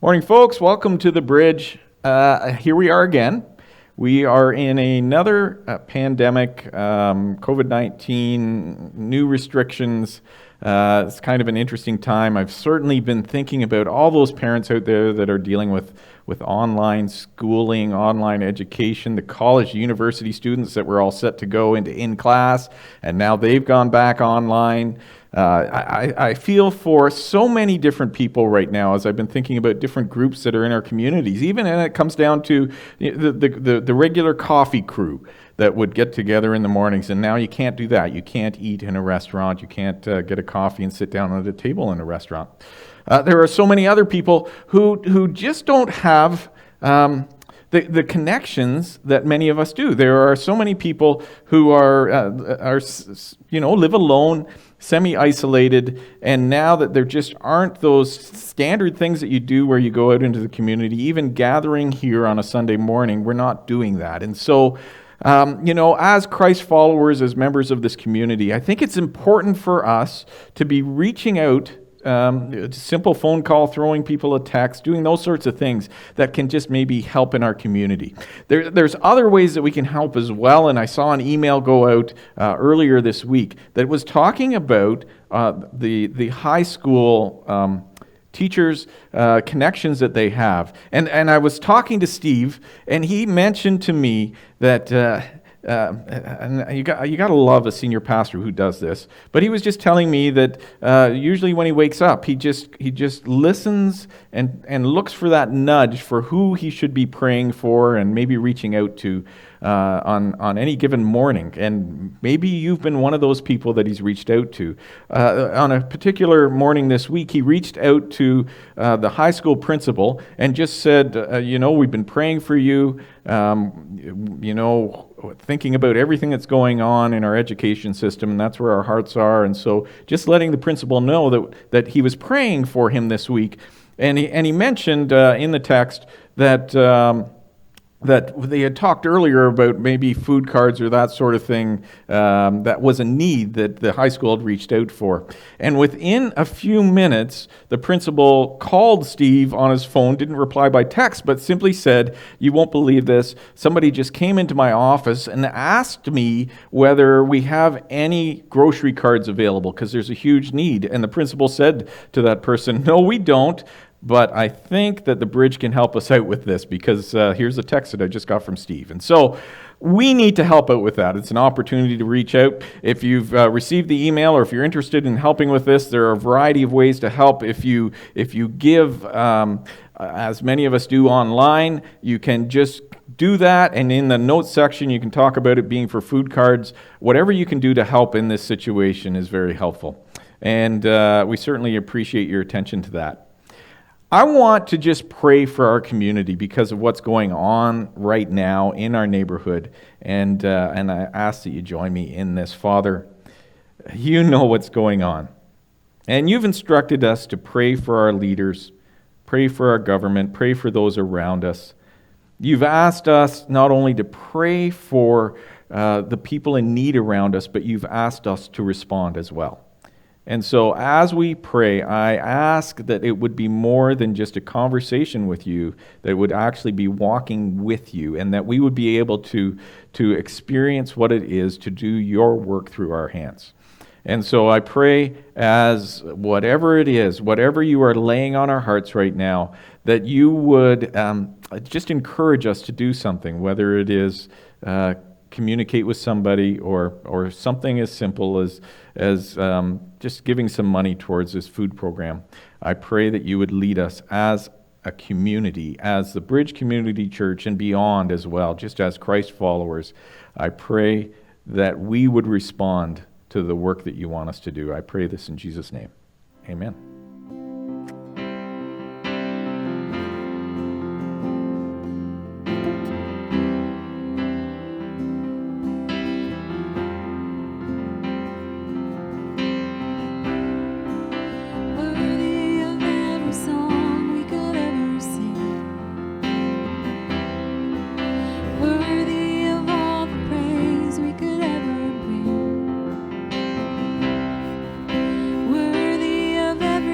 Morning, folks. Welcome to the Bridge. Here we are again. We are in another pandemic, COVID-19, new restrictions. It's kind of an interesting time. I've certainly been thinking about all those parents out there that are dealing with online schooling, online education, the college, university students that were all set to go into in-class, and now they've gone back online. I feel for so many different people right now as I've been thinking about different groups that are in our communities, even when it comes down to the regular coffee crew that would get together in the mornings, and now you can't do that. You can't eat in a restaurant. You can't get a coffee and sit down at a table in a restaurant. There are so many other people who just don't have the connections that many of us do. There are so many people who live alone, semi-isolated, and now that there just aren't those standard things that you do where you go out into the community, even gathering here on a Sunday morning, we're not doing that. And so, as Christ followers, as members of this community, I think it's important for us to be reaching out, simple phone call, throwing people a text, doing those sorts of things that can just maybe help in our community. There's other ways that we can help as well, and I saw an email go out earlier this week that was talking about the high school teachers' connections that they have. And I was talking to Steve, and he mentioned to me that and you got to love a senior pastor who does this. But he was just telling me that usually when he wakes up, he just listens and looks for that nudge for who he should be praying for and maybe reaching out to on any given morning. And maybe you've been one of those people that he's reached out to. On a particular morning this week, he reached out to the high school principal and just said, we've been praying for you, thinking about everything that's going on in our education system, and that's where our hearts are. And so just letting the principal know that he was praying for him this week. And he mentioned in the text that they had talked earlier about maybe food cards or that sort of thing. That was a need that the high school had reached out for. And within a few minutes, the principal called Steve on his phone, didn't reply by text, but simply said, "You won't believe this. Somebody just came into my office and asked me whether we have any grocery cards available because there's a huge need." And the principal said to that person, "No, we don't. But I think that the Bridge can help us out with this because here's a text that I just got from Steve." And so we need to help out with that. It's an opportunity to reach out. If you've received the email or if you're interested in helping with this, there are a variety of ways to help. If you give, as many of us do online, you can just do that, and in the notes section you can talk about it being for food cards. Whatever you can do to help in this situation is very helpful. And we certainly appreciate your attention to that. I want to just pray for our community because of what's going on right now in our neighborhood, and I ask that you join me in this. Father, you know what's going on, and you've instructed us to pray for our leaders, pray for our government, pray for those around us. You've asked us not only to pray for the people in need around us, but you've asked us to respond as well. And so as we pray, I ask that it would be more than just a conversation with you, that it would actually be walking with you, and that we would be able to experience what it is to do your work through our hands. And so I pray as whatever it is, whatever you are laying on our hearts right now, that you would just encourage us to do something, whether it is communicate with somebody or something as simple as just giving some money towards this food program. I pray that you would lead us as a community, as the Bridge Community Church and beyond as well, just as Christ followers. I pray that we would respond to the work that you want us to do. I pray this in Jesus' name. Amen. Worthy of every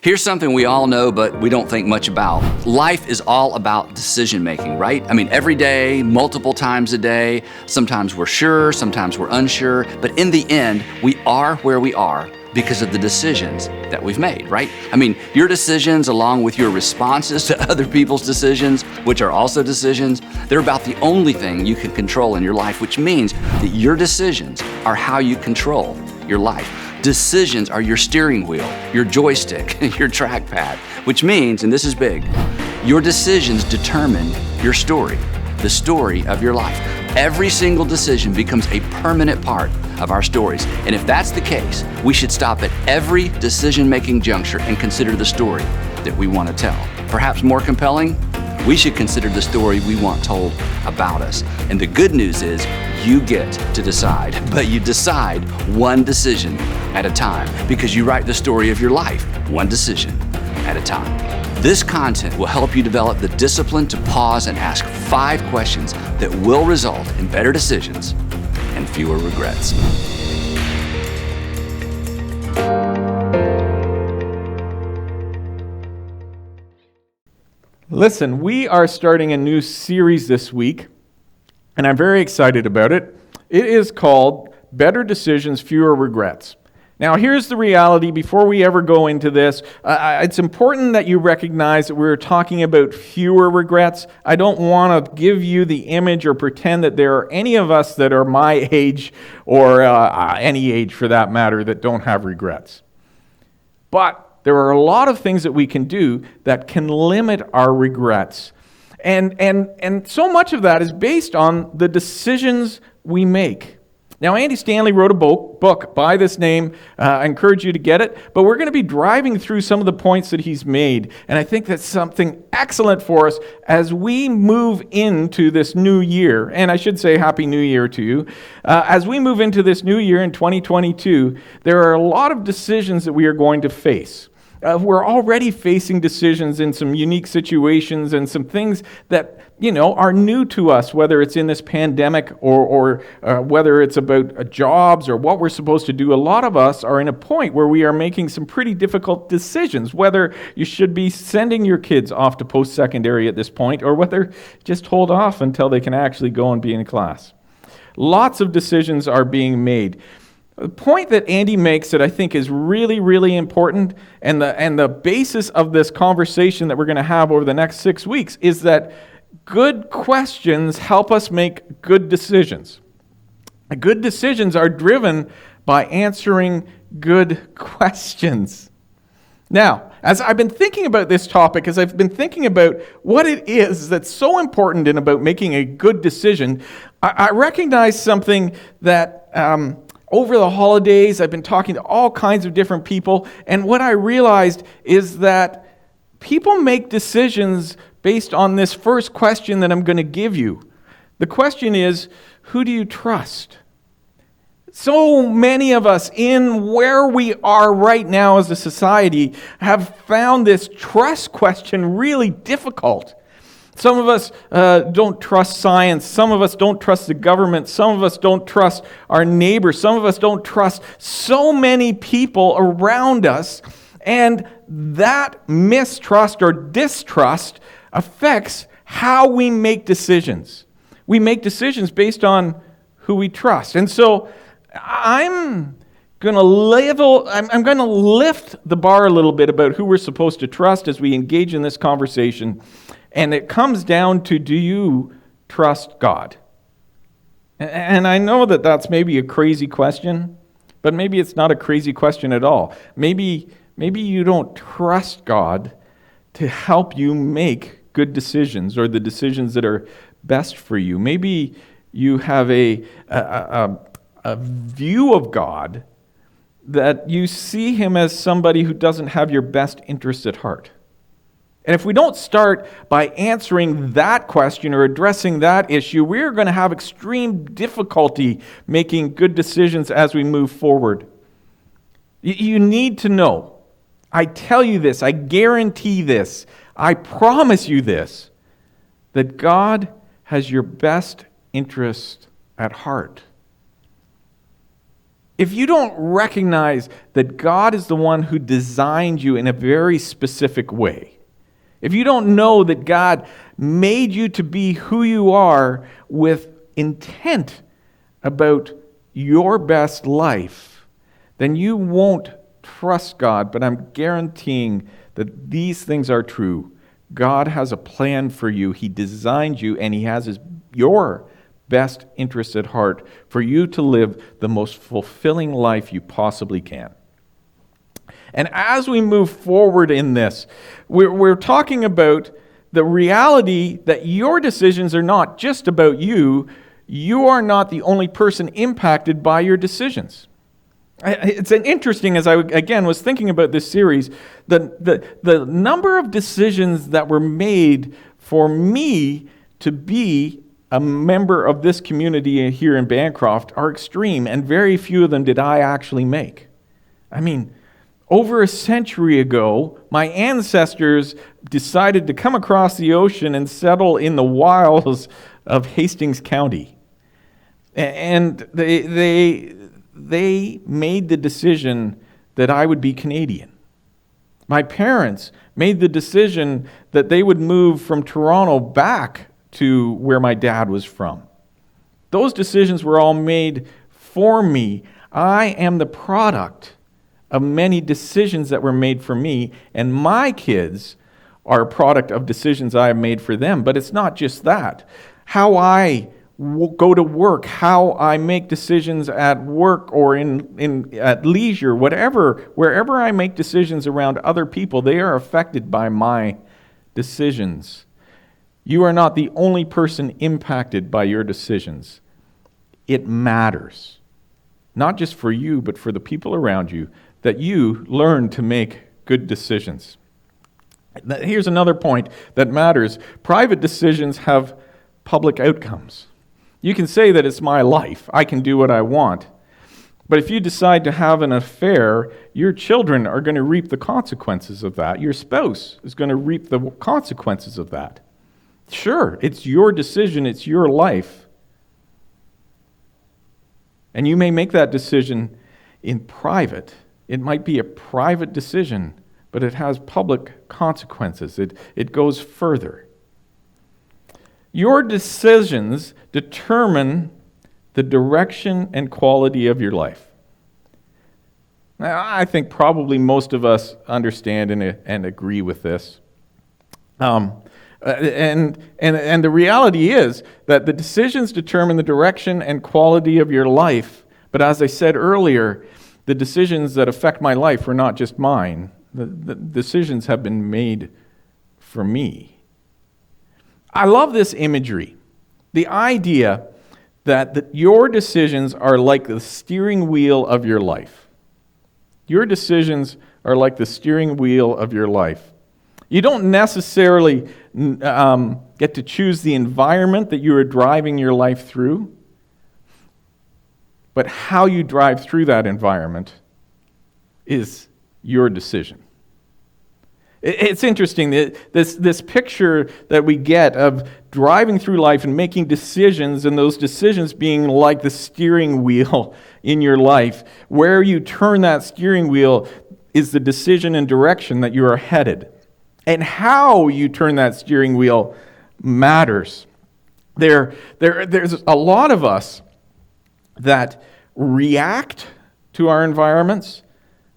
Here's something we all know, but we don't think much about. Life is all about decision making, right? I mean, every day, multiple times a day. Sometimes we're sure, sometimes we're unsure, but in the end, we are where we are because of the decisions that we've made, right? I mean, your decisions along with your responses to other people's decisions, which are also decisions, they're about the only thing you can control in your life, which means that your decisions are how you control your life. Decisions are your steering wheel, your joystick, your trackpad, which means, and this is big, your decisions determine your story, the story of your life. Every single decision becomes a permanent part of our stories. And if that's the case, we should stop at every decision-making juncture and consider the story that we want to tell. Perhaps more compelling, we should consider the story we want told about us. And the good news is you get to decide, but you decide one decision at a time because you write the story of your life, one decision at a time. This content will help you develop the discipline to pause and ask 5 questions that will result in better decisions and fewer regrets. Listen, we are starting a new series this week, and I'm very excited about it. It is called Better Decisions, Fewer Regrets. Now, here's the reality before we ever go into this. It's important that you recognize that we're talking about fewer regrets. I don't want to give you the image or pretend that there are any of us that are my age or any age for that matter that don't have regrets. But there are a lot of things that we can do that can limit our regrets. And so much of that is based on the decisions we make. Now, Andy Stanley wrote a book by this name. I encourage you to get it. But we're going to be driving through some of the points that he's made. And I think that's something excellent for us as we move into this new year. And I should say Happy New Year to you. As we move into this new year in 2022, there are a lot of decisions that we are going to face. We're already facing decisions in some unique situations and some things that, are new to us, whether it's in this pandemic or whether it's about jobs or what we're supposed to do. A lot of us are in a point where we are making some pretty difficult decisions, whether you should be sending your kids off to post-secondary at this point or whether just hold off until they can actually go and be in class. Lots of decisions are being made. The point that Andy makes that I think is really, really important and the basis of this conversation that we're going to have over the next 6 weeks is that good questions help us make good decisions. Good decisions are driven by answering good questions. Now, as I've been thinking about this topic, as I've been thinking about what it is that's so important in about making a good decision, I recognize something that over the holidays, I've been talking to all kinds of different people, and what I realized is that people make decisions based on this first question that I'm going to give you. The question is, who do you trust? So many of us in where we are right now as a society have found this trust question really difficult. Some of us don't trust science. Some of us don't trust the government. Some of us don't trust our neighbors. Some of us don't trust so many people around us. And that mistrust or distrust affects how we make decisions. We make decisions based on who we trust. And so I'm going to lift the bar a little bit about who we're supposed to trust as we engage in this conversation. And it comes down to, do you trust God? And I know that that's maybe a crazy question, but maybe it's not a crazy question at all. Maybe you don't trust God to help you make good decisions or the decisions that are best for you. Maybe you have a view of God that you see him as somebody who doesn't have your best interests at heart. And if we don't start by answering that question or addressing that issue, we're going to have extreme difficulty making good decisions as we move forward. You need to know, I tell you this, I guarantee this, I promise you this, that God has your best interest at heart. if you don't recognize that God is the one who designed you in a very specific way, if you don't know that God made you to be who you are with intent about your best life, then you won't trust God. But I'm guaranteeing that these things are true. God has a plan for you. He designed you, and He has your best interest at heart for you to live the most fulfilling life you possibly can. And as we move forward in this, we're talking about the reality that your decisions are not just about you. You are not the only person impacted by your decisions. It's an interesting, as I again was thinking about this series, the number of decisions that were made for me to be a member of this community here in Bancroft are extreme, and very few of them did I actually make. I mean, over a century ago, my ancestors decided to come across the ocean and settle in the wilds of Hastings County. And they made the decision that I would be Canadian. My parents made the decision that they would move from Toronto back to where my dad was from. Those decisions were all made for me. I am the product of many decisions that were made for me, and my kids are a product of decisions I have made for them. But it's not just that. How I go to work, how I make decisions at work or at leisure, wherever I make decisions around other people, they are affected by my decisions. You are not the only person impacted by your decisions. It matters, not just for you, but for the people around you, that you learn to make good decisions. Here's another point that matters. Private decisions have public outcomes. You can say that it's my life. I can do what I want. But if you decide to have an affair, your children are going to reap the consequences of that. Your spouse is going to reap the consequences of that. Sure, it's your decision, it's your life. And you may make that decision in private. It might be a private decision, but it has public consequences. It goes further. Your decisions determine the direction and quality of your life. Now, I think probably most of us understand and agree with this. And the reality is that the decisions determine the direction and quality of your life. But as I said earlier, the decisions that affect my life are not just mine. The decisions have been made for me. I love this imagery. The idea that your decisions are like the steering wheel of your life. Your decisions are like the steering wheel of your life. You don't necessarily get to choose the environment that you are driving your life through, but how you drive through that environment is your decision. It's interesting, this picture that we get of driving through life and making decisions, and those decisions being like the steering wheel in your life. Where you turn that steering wheel is the decision and direction that you are headed. And how you turn that steering wheel matters. There's a lot of us that react to our environments,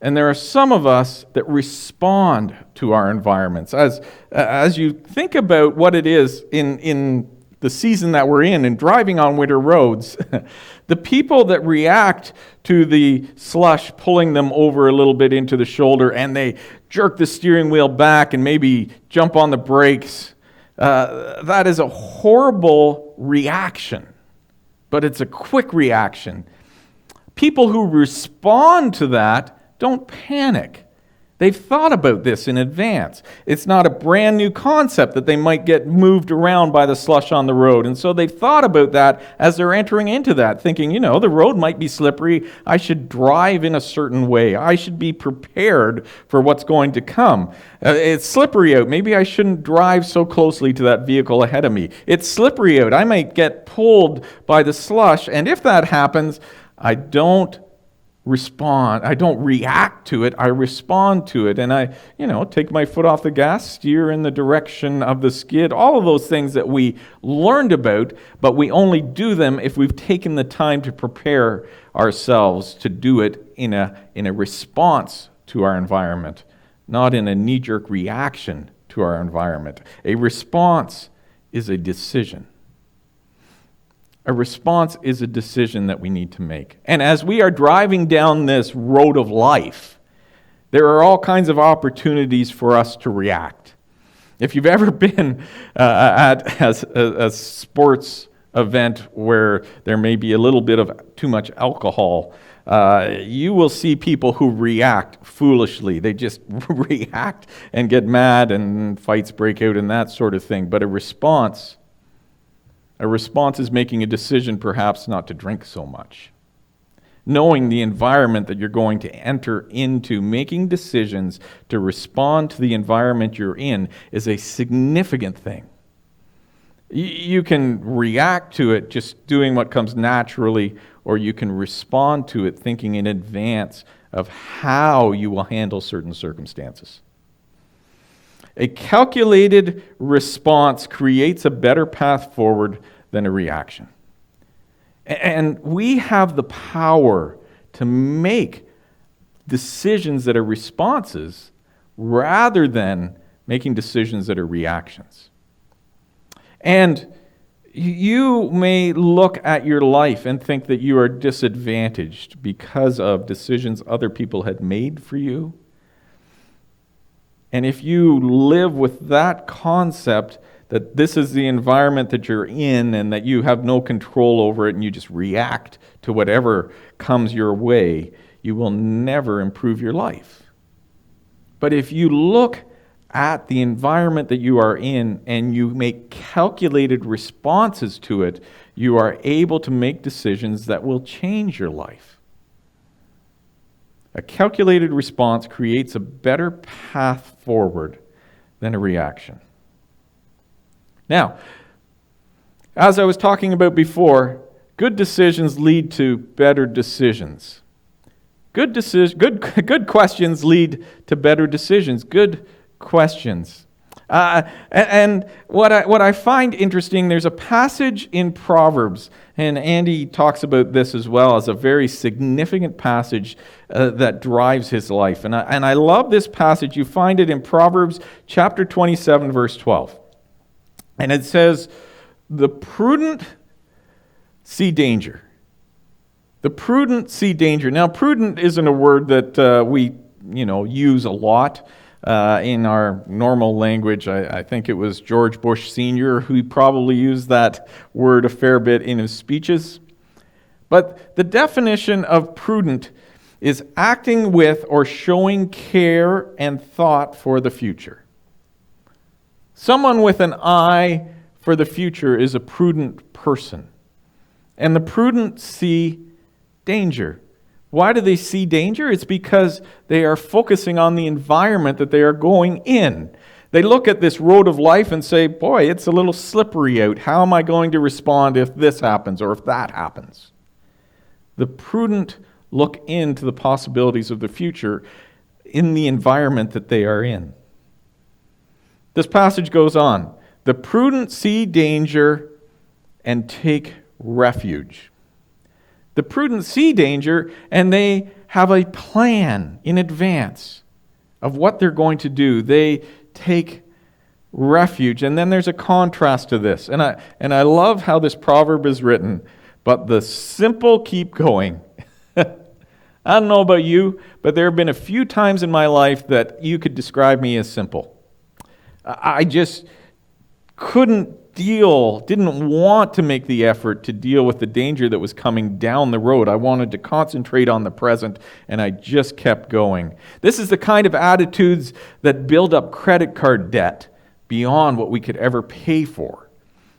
and there are some of us that respond to our environments. As you think about what it is in the season that we're in and driving on winter roads, the people that react to the slush pulling them over a little bit into the shoulder, and they jerk the steering wheel back and maybe jump on the brakes, that is a horrible reaction, but it's a quick reaction. People who respond to that don't panic. They've thought about this in advance. It's not a brand new concept that they might get moved around by the slush on the road. And so they've thought about that as they're entering into that, thinking, the road might be slippery. I should drive in a certain way. I should be prepared for what's going to come. It's slippery out. Maybe I shouldn't drive so closely to that vehicle ahead of me. It's slippery out. I might get pulled by the slush. And if that happens, I don't respond. I don't react to it. I respond to it. And I, take my foot off the gas, steer in the direction of the skid. All of those things that we learned about, but we only do them if we've taken the time to prepare ourselves to do it in a response to our environment, not in a knee-jerk reaction to our environment. A response is a decision. A response is a decision that we need to make. And as we are driving down this road of life, there are all kinds of opportunities for us to react. If you've ever been at a sports event where there may be a little bit of too much alcohol, you will see people who react foolishly. They just react and get mad and fights break out and that sort of thing. But a response is making a decision perhaps not to drink so much. Knowing the environment that you're going to enter into, making decisions to respond to the environment you're in is a significant thing. You can react to it just doing what comes naturally, or you can respond to it thinking in advance of how you will handle certain circumstances. A calculated response creates a better path forward than a reaction. And we have the power to make decisions that are responses rather than making decisions that are reactions. And you may look at your life and think that you are disadvantaged because of decisions other people had made for you. And if you live with that concept that this is the environment that you're in and that you have no control over it and you just react to whatever comes your way, you will never improve your life. But if you look at the environment that you are in and you make calculated responses to it, you are able to make decisions that will change your life. A calculated response creates a better path forward than a reaction. Now, as I was talking about before, good decisions lead to better decisions. Good questions lead to better decisions. Good questions. And what I find interesting, there's a passage in Proverbs, and Andy talks about this as well as a very significant passage that drives his life. And I love this passage. You find it in Proverbs chapter 27, verse 12. And it says, "The prudent see danger." The prudent see danger. Now, prudent isn't a word that we use a lot. In our normal language. I think it was George Bush Sr. who probably used that word a fair bit in his speeches. But the definition of prudent is acting with or showing care and thought for the future. Someone with an eye for the future is a prudent person. And the prudent see danger. Why do they see danger? It's because they are focusing on the environment that they are going in. They look at this road of life and say, boy, it's a little slippery out. How am I going to respond if this happens or if that happens? The prudent look into the possibilities of the future in the environment that they are in. This passage goes on. The prudent see danger and take refuge. The prudent see danger and they have a plan in advance of what they're going to do. They take refuge. And then there's a contrast to this. And I love how this proverb is written. But the simple keep going. I don't know about you, but there have been a few times in my life that you could describe me as simple. I just didn't want to make the effort to deal with the danger that was coming down the road. I wanted to concentrate on the present, and I just kept going. This is the kind of attitudes that build up credit card debt beyond what we could ever pay for.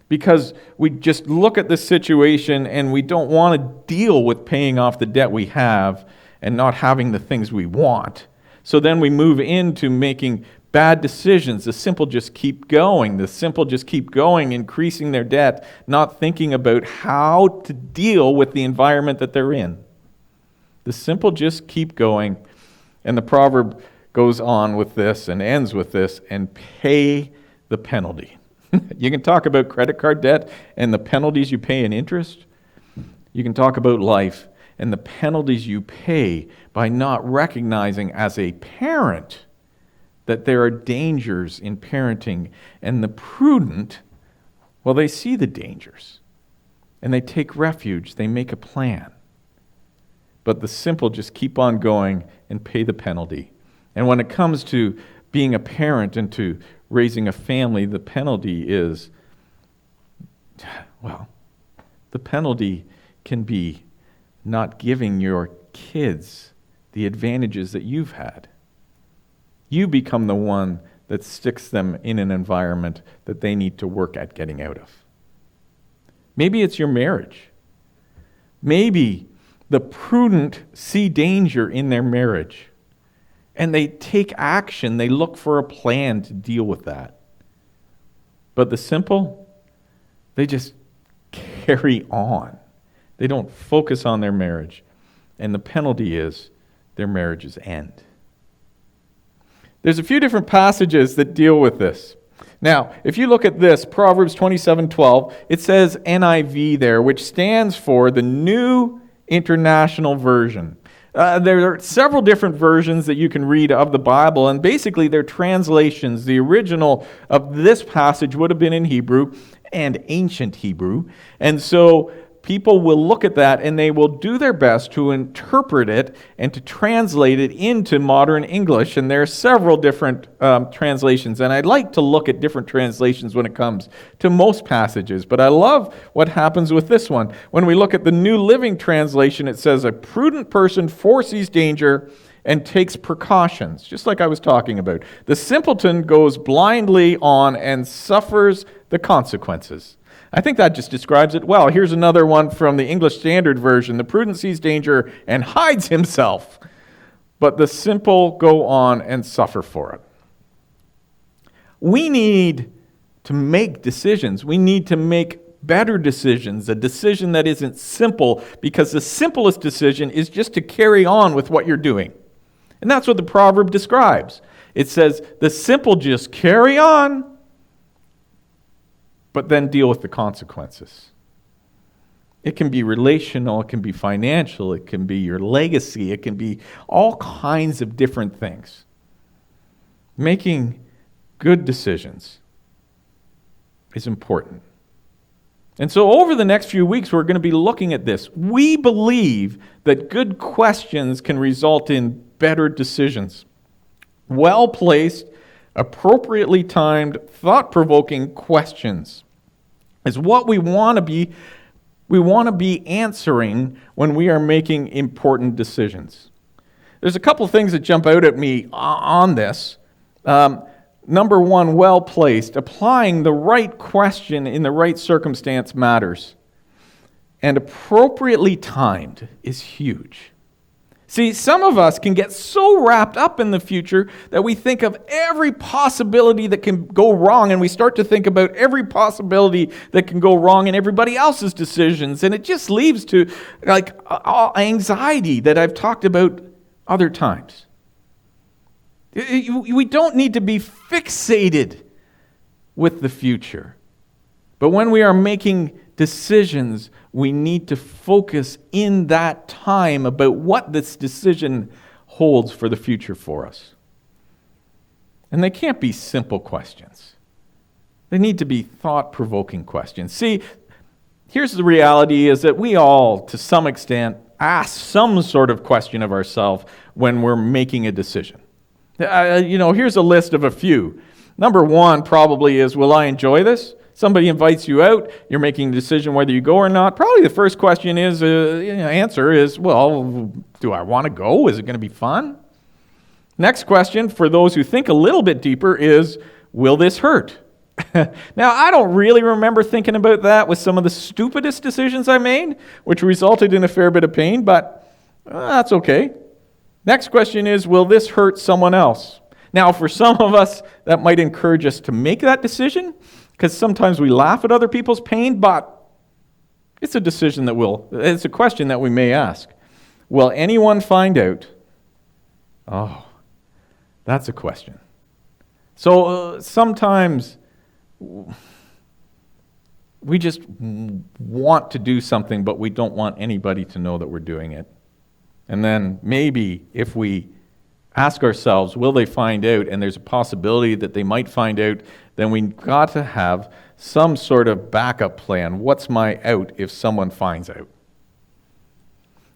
Because we just look at the situation and we don't want to deal with paying off the debt we have and not having the things we want. So then we move into making bad decisions. The simple just keep going. The simple just keep going, increasing their debt, not thinking about how to deal with the environment that they're in. The simple just keep going. And the proverb goes on with this and ends with this, and pay the penalty. You can talk about credit card debt and the penalties you pay in interest. You can talk about life and the penalties you pay by not recognizing as a parent that there are dangers in parenting. And the prudent, well, they see the dangers and they take refuge, they make a plan. But the simple just keep on going and pay the penalty. And when it comes to being a parent and to raising a family, the penalty is, well, the penalty can be not giving your kids the advantages that you've had. You become the one that sticks them in an environment that they need to work at getting out of. Maybe it's your marriage. Maybe the prudent see danger in their marriage and they take action. They look for a plan to deal with that. But the simple, they just carry on. They don't focus on their marriage. And the penalty is their marriages end. There's a few different passages that deal with this. Now, if you look at this, Proverbs 27:12, it says NIV there, which stands for the New International Version. There are several different versions that you can read of the Bible, and basically they're translations. The original of this passage would have been in Hebrew and ancient Hebrew. And so people will look at that and they will do their best to interpret it and to translate it into modern English. And there are several different translations. And I'd like to look at different translations when it comes to most passages. But I love what happens with this one. When we look at the New Living Translation, it says, a prudent person foresees danger and takes precautions, just like I was talking about. The simpleton goes blindly on and suffers the consequences. I think that just describes it well. Here's another one from the English Standard Version. The prudent sees danger and hides himself, but the simple go on and suffer for it. We need to make decisions. We need to make better decisions, a decision that isn't simple, because the simplest decision is just to carry on with what you're doing. And that's what the proverb describes. It says, the simple just carry on, but then deal with the consequences. It can be relational, it can be financial, it can be your legacy, it can be all kinds of different things. Making good decisions is important. And so over the next few weeks, we're going to be looking at this. We believe that good questions can result in better decisions. Well-placed, appropriately timed, thought-provoking questions is what we want to be answering when we are making important decisions. There's a couple things that jump out at me on this. Number one, well-placed. Applying the right question in the right circumstance matters. And appropriately timed is huge. See, some of us can get so wrapped up in the future that we think of every possibility that can go wrong, and we start to think about every possibility that can go wrong in everybody else's decisions, and it just leads to anxiety that I've talked about other times. We don't need to be fixated with the future. But when we are making decisions, we need to focus in that time about what this decision holds for the future for us. And they can't be simple questions. They need to be thought-provoking questions. See, here's the reality is that we all, to some extent, ask some sort of question of ourselves when we're making a decision. Here's a list of a few. Number one probably is, will I enjoy this? Somebody invites you out, you're making a decision whether you go or not. Probably the first question is, answer is, well, do I want to go? Is it going to be fun? Next question, for those who think a little bit deeper, is, will this hurt? Now, I don't really remember thinking about that with some of the stupidest decisions I made, which resulted in a fair bit of pain, but that's okay. Next question is, will this hurt someone else? Now, for some of us, that might encourage us to make that decision, because sometimes we laugh at other people's pain, but it's a question that we may ask. Will anyone find out? Oh, that's a question. So sometimes we just want to do something, but we don't want anybody to know that we're doing it. And then maybe if we ask ourselves, will they find out? And there's a possibility that they might find out, then we've got to have some sort of backup plan. What's my out if someone finds out?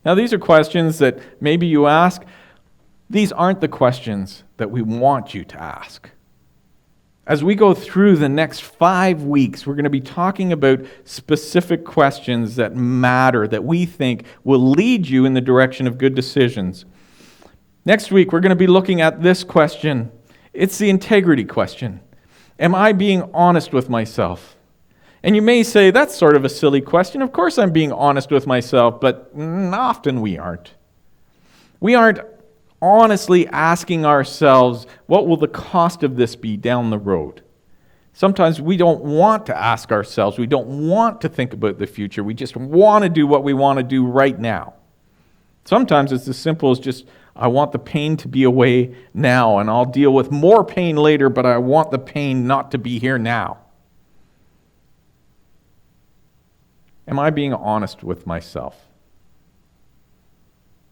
Now, these are questions that maybe you ask. These aren't the questions that we want you to ask. As we go through the next 5 weeks, we're going to be talking about specific questions that matter, that we think will lead you in the direction of good decisions. Next week, we're going to be looking at this question. It's the integrity question. Am I being honest with myself? And you may say, that's sort of a silly question. Of course I'm being honest with myself, but often we aren't. We aren't honestly asking ourselves, what will the cost of this be down the road? Sometimes we don't want to ask ourselves. We don't want to think about the future. We just want to do what we want to do right now. Sometimes it's as simple as just, I want the pain to be away now, and I'll deal with more pain later, but I want the pain not to be here now. Am I being honest with myself?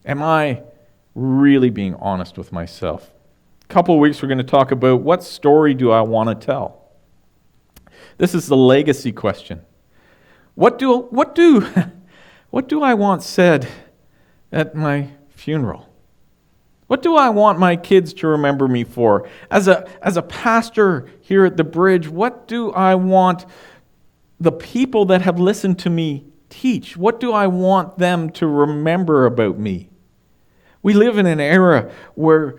Am I really being honest with myself? A couple of weeks we're going to talk about what story do I want to tell? This is the legacy question. What do I want said at my funeral? What do I want my kids to remember me for? As a pastor here at the Bridge, what do I want the people that have listened to me teach? What do I want them to remember about me? We live in an era where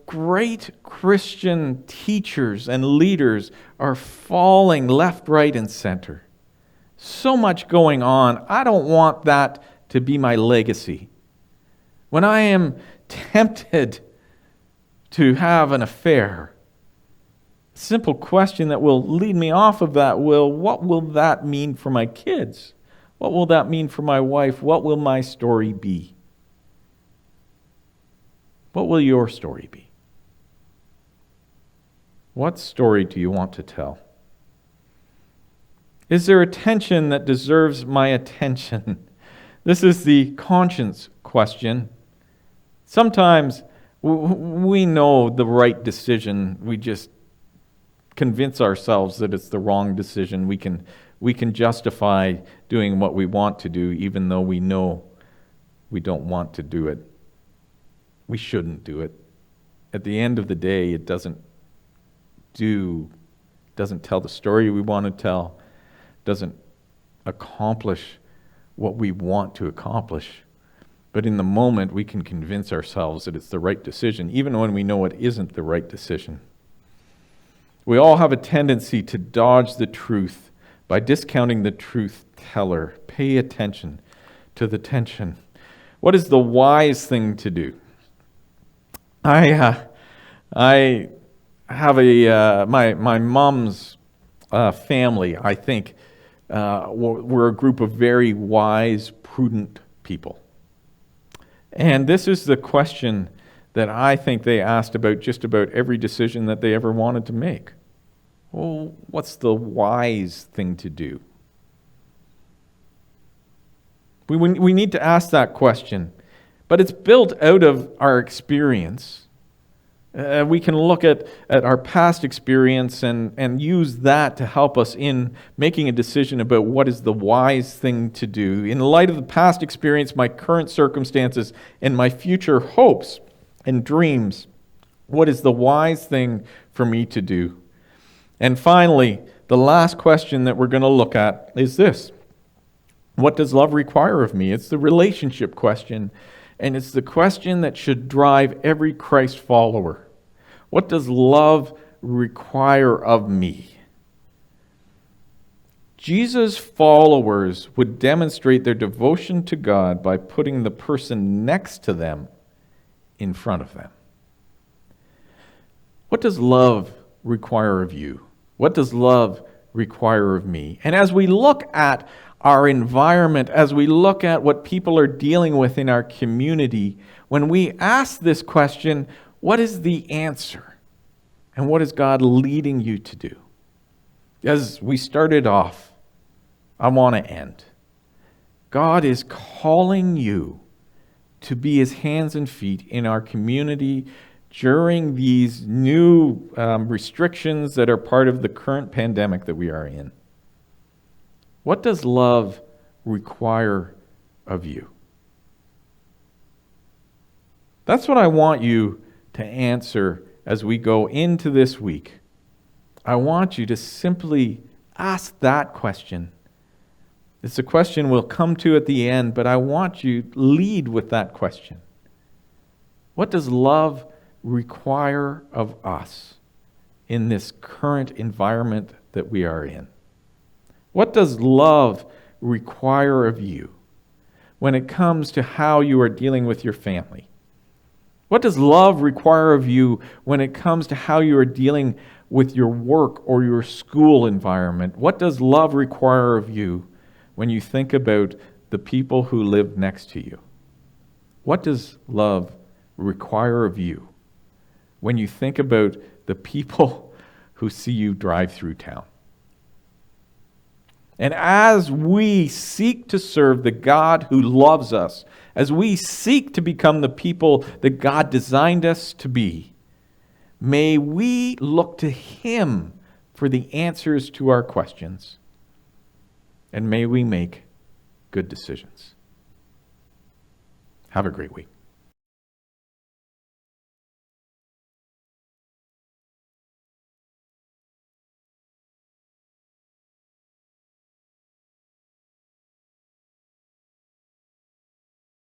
great Christian teachers and leaders are falling left, right, and center. So much going on. I don't want that to be my legacy. When I am tempted to have an affair, a simple question that will lead me off of that what will that mean for my kids? What will that mean for my wife? What will my story be? What will your story be? What story do you want to tell? Is there a tension that deserves my attention? This is the conscience question. Sometimes we know the right decision. We just convince ourselves that it's the wrong decision. We can justify doing what we want to do even though we know we don't want to do it. We shouldn't do it. At the end of the day, it doesn't tell the story we want to tell, doesn't accomplish what we want to accomplish. But in the moment, we can convince ourselves that it's the right decision, even when we know it isn't the right decision. We all have a tendency to dodge the truth by discounting the truth teller. Pay attention to the tension. What is the wise thing to do? I have my mom's family, I think, we're a group of very wise, prudent people. And this is the question that I think they asked about just about every decision that they ever wanted to make. Well, what's the wise thing to do? We need to ask that question. But it's built out of our experience. We can look at our past experience and use that to help us in making a decision about what is the wise thing to do. In light of the past experience, my current circumstances, and my future hopes and dreams, what is the wise thing for me to do? And finally, the last question that we're going to look at is this. What does love require of me? It's the relationship question. And it's the question that should drive every Christ follower. What does love require of me? Jesus' followers would demonstrate their devotion to God by putting the person next to them in front of them. What does love require of you? What does love require of me? And as we look at our environment, as we look at what people are dealing with in our community, when we ask this question, what is the answer? And what is God leading you to do? As we started off, I want to end. God is calling you to be his hands and feet in our community during these new restrictions that are part of the current pandemic that we are in. What does love require of you? That's what I want you to answer as we go into this week. I want you to simply ask that question. It's a question we'll come to at the end, but I want you to lead with that question. What does love require of us in this current environment that we are in? What does love require of you when it comes to how you are dealing with your family? What does love require of you when it comes to how you are dealing with your work or your school environment? What does love require of you when you think about the people who live next to you? What does love require of you when you think about the people who see you drive through town? And as we seek to serve the God who loves us, as we seek to become the people that God designed us to be, may we look to him for the answers to our questions. And may we make good decisions. Have a great week.